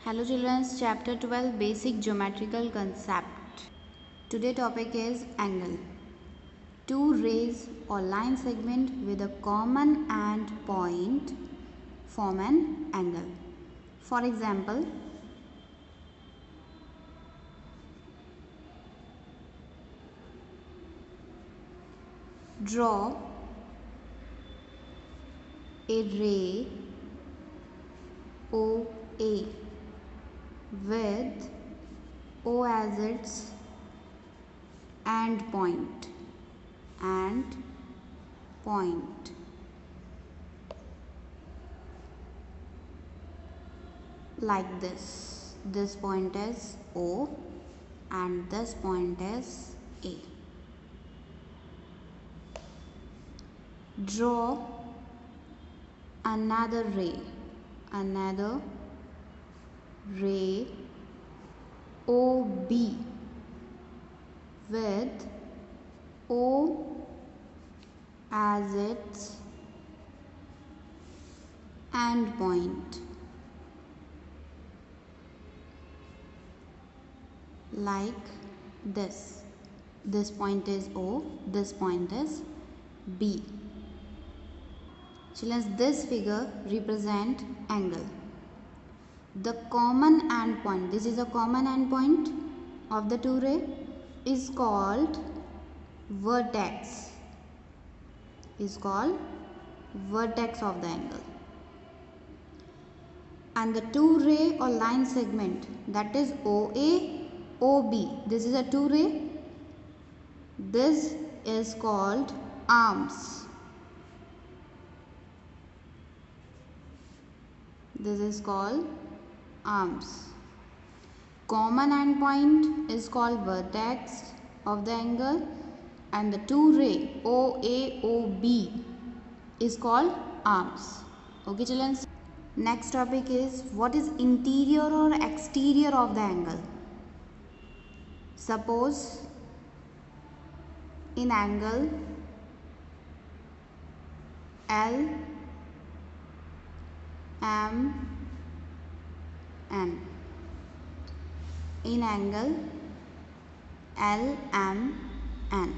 Hello children, chapter 12 basic geometrical concept. Today topic is angle. Two rays or line segment with a common end point form an angle. For example, draw a ray OA with O as its end point like this. This point is O and this point is A. Draw another ray OB with O as its end point like this. This point is O, this point is B. Children, this figure represent angle. The common end point, this is a common end point of the two ray, is called vertex. Is called vertex of the angle. And the two ray or line segment, that is OA, OB. This is a two ray. This is called arms. This is called arms. Common end point is called vertex of the angle, and the two ray OA, OB is called arms. Okay children. Next topic is what is interior or exterior of the angle. Suppose in angle LMN, in angle LMN,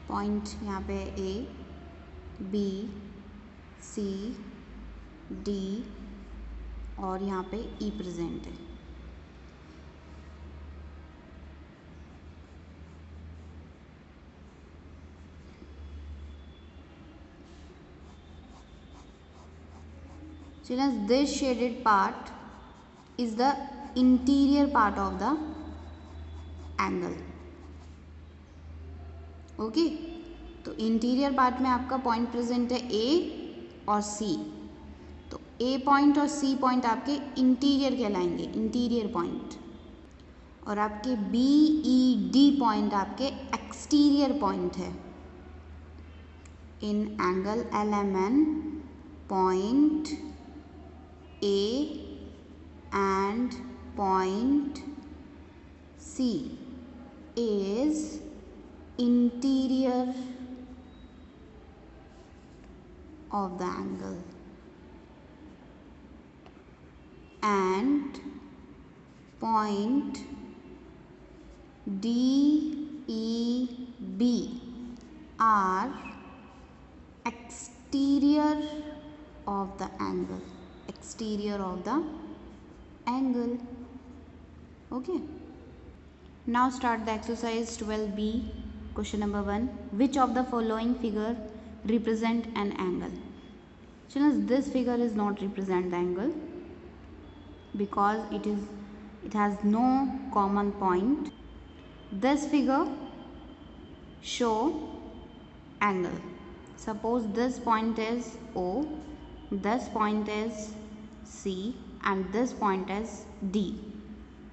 point यहाँ पे A, B, C, D और यहाँ पे E present है. Children, this shaded part is the interior part of the angle. Okay, तो interior part में आपका point present है A और C. तो A पॉइंट और C पॉइंट आपके इंटीरियर कहलाएंगे, इंटीरियर पॉइंट. और आपके B, E, D पॉइंट आपके एक्सटीरियर पॉइंट है. In angle LMN, point A and point C is interior of the angle, and point D, E, B are exterior of the angle. Exterior of the angle. Okay. Now start the exercise 12B. Question number 1. Which of the following figure represent an angle? Children, this figure is not represent the angle because it has no common point. This figure show angle. Suppose this point is O, this point is C and this point is D.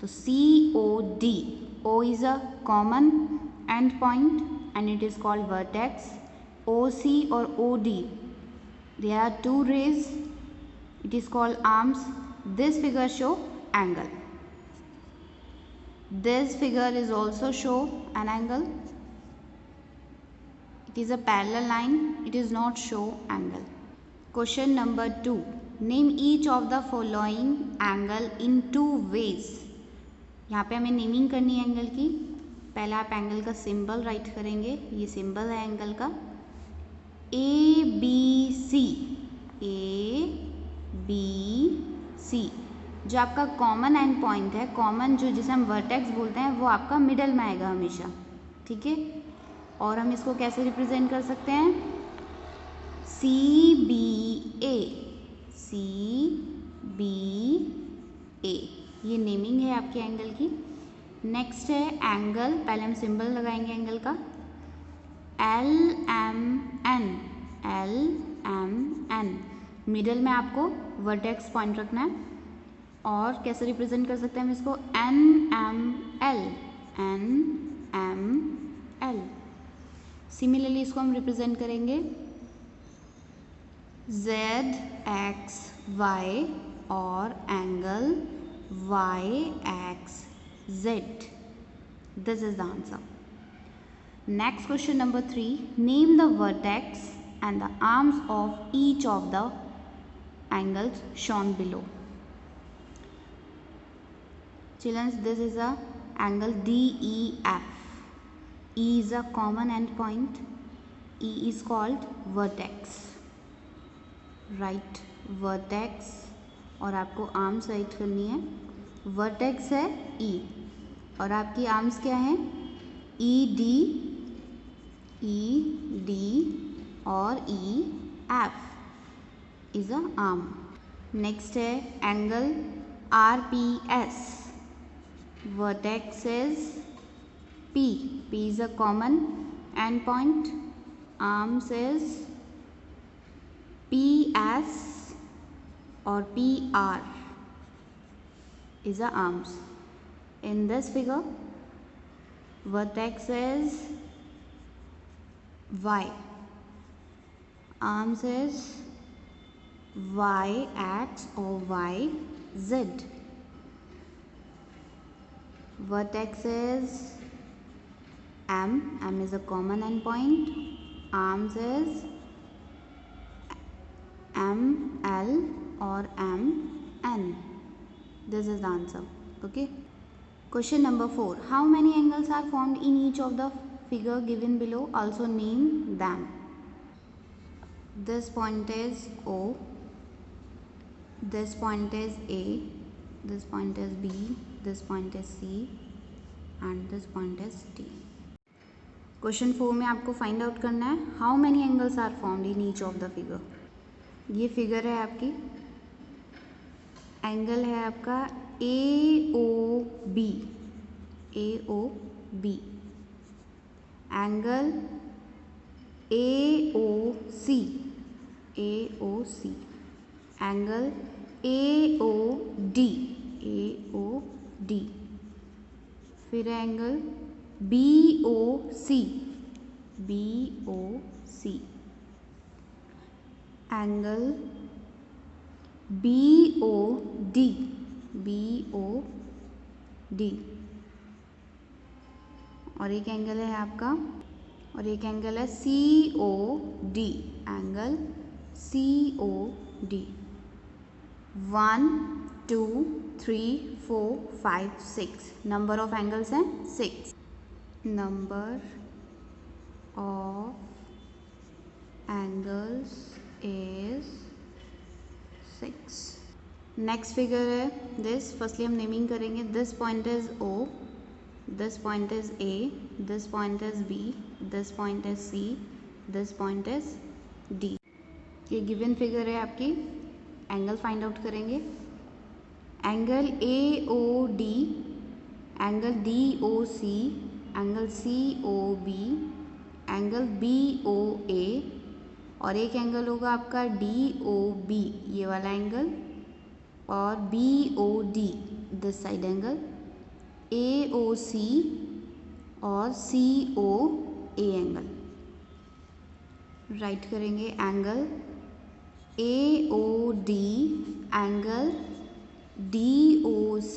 So COD. O is a common end point and it is called vertex. OC or OD, there are two rays, it is called arms. This figure show angle. This figure is also show an angle. It is a parallel line, it is not show angle. Question number 2. Name each of the following angle in 2 ways. यहाँ पे हमें naming करनी है angle की। पहला आप angle का symbol right करेंगे, ये सिंबल है एंगल का A B C. A B C जो आपका कॉमन एंड पॉइंट है, कॉमन जो जिसे हम वर्टेक्स बोलते हैं, वो आपका मिडल में आएगा हमेशा, ठीक है। और हम इसको कैसे रिप्रेजेंट कर सकते हैं, सी बी ए, सी बी ए, ये नेमिंग है आपके एंगल की। नेक्स्ट है एंगल, पहले हम सिंबल लगाएंगे एंगल का L M N, L M N, middle में आपको वर्टेक्स पॉइंट रखना है। और कैसे रिप्रेजेंट कर सकते हैं हम इसको, N M L, N M L. Similarly इसको हम रिप्रेजेंट करेंगे जेड एक्स वाई और angle Y X Z. This is the answer. Next question number 3, name the vertex and the arms of each of the angles shown below. Children, this is a angle DEF. E is a common end point. E is called vertex. Right vertex और आपको arms right करनी है। vertex है E और आपकी arms क्या है, ED, ED और EF is a arm. Next है angle RPS. Vertex is P. P is a common end point. Arms is PS or PR is a arms. In this figure, vertex is Y. Arms is YX or YZ. Vertex is M. M is a common end point. Arms is ML or MN. This is the answer. Okay. Question number 4. How many angles are formed in each of the figure given below? Also name them. This point is O, this point is A, this point is B, this point is C and this point is D. Question 4 में आपको find out करना है how many angles are formed in each of the figure. ये figure है आपकी, angle है आपका AOB, AOB, angle AOC, AOC, angle AOD, AOD, फिर angle BOC, BOC, angle BOD, BOD, और एक एंगल है आपका, और एक एंगल है COD, angle COD। 1 2 3 4 5 6 number of angles हैं 6। Number of angles is 6। Next figure है दिस, फर्स्टली हम नेमिंग करेंगे। This point is O, this point is A, this point is B, this point is C, this point is D। ये given figure है आपकी, angle find out करेंगे। Angle AOD, angle DOC, angle COB, angle BOA और एक angle होगा आपका DOB, ये वाला एंगल, और BOD this side angle, AOC और COA एंगल राइट करेंगे। Angle AOD, angle DOC,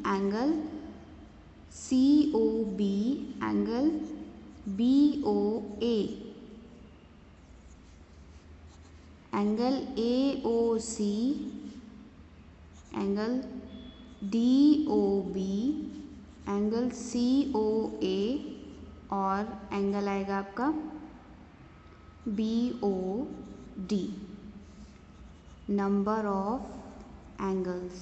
angle COB, angle BOA। Angle AOC, angle DOB, angle COA और एंगल आएगा आपका BOD। Number of angles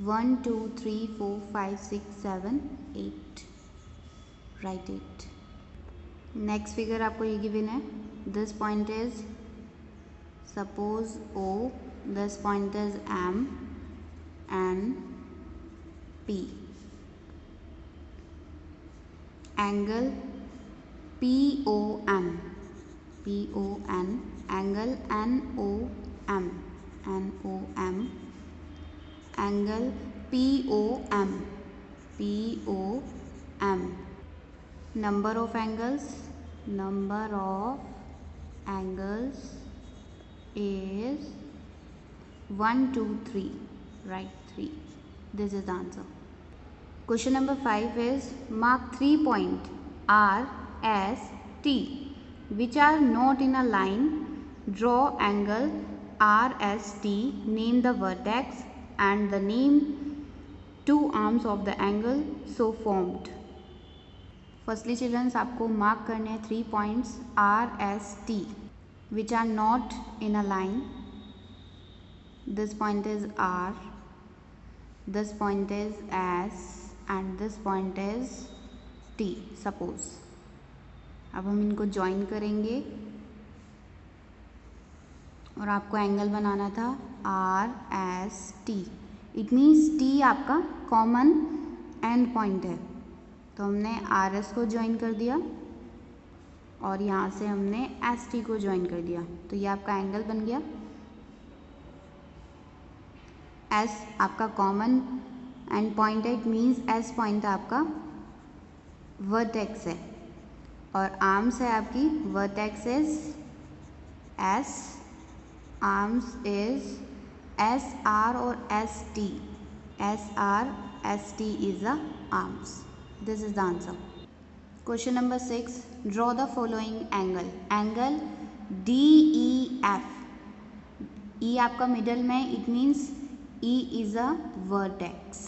1 2 3 4 5 6 7 8, right 8। Next figure आपको ये given है, this point is suppose O, this point is M and P। Angle PON, angle NOM, angle POM, number of angles is 1 2 3, right 3, this is the answer। Question number 5 is mark 3 points R, S, T which are not in a line. Draw angle RST, name the vertex and the name two arms of the angle so formed। Firstly children, आपको mark करने हैं 3 points RST which are not in a line. This point is R, this point is S and this point is T suppose। अब हम इनको join करेंगे और आपको angle बनाना था RST। इट मीन्स T आपका कॉमन एंड पॉइंट है, तो हमने RS को ज्वाइन कर दिया और यहाँ से हमने ST को ज्वाइन कर दिया, तो ये आपका एंगल बन गया। S आपका कॉमन एंड पॉइंट है, इट मीन्स S पॉइंट आपका वर्टेक्स है और आर्म्स है आपकी vertex is S, arms is SR और ST, SR ST is the arms। This is the answer। Question number 6, draw the following angle। Angle DEF, E आपका middle में, it means E is a vertex।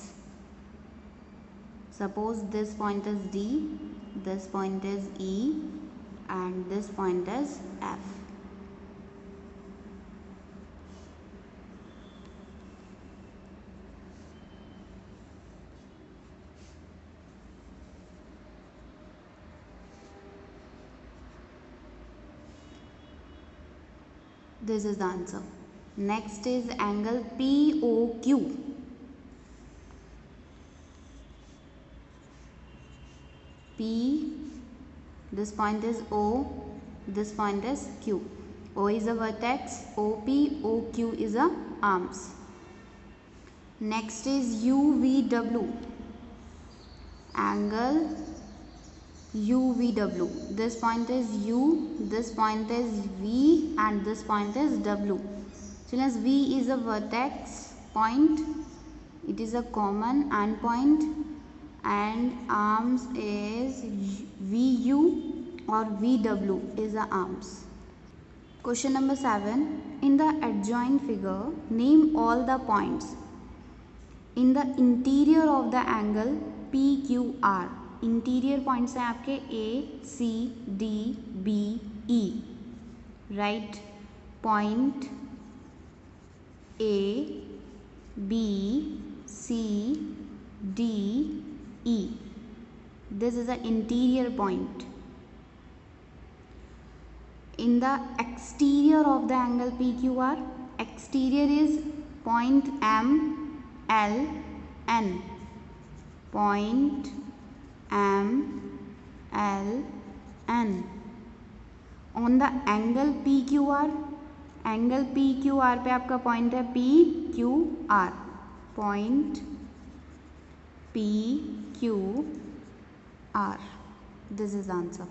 Suppose this point is D, this point is E and this point is F। This is the answer। Next is angle POQ। P, this point is O, this point is Q। O is a vertex, OP, OQ is a arms। Next is UVW, angle UVW। This point is U, this point is V and this point is W। Since V is a vertex point, it is a common end point and arms is VU or VW is the arms। Question number 7, in the adjoint figure name all the points in the interior of the angle PQR। Interior points हैं आपके A, C, D, B, E, right. Point A, B, C, D, E, this is the interior point। In the exterior of the angle PQR, exterior is point M, L, N, point M, L, N। On the angle PQR, angle PQR पे आपका point है PQR, point PQR। This is answer.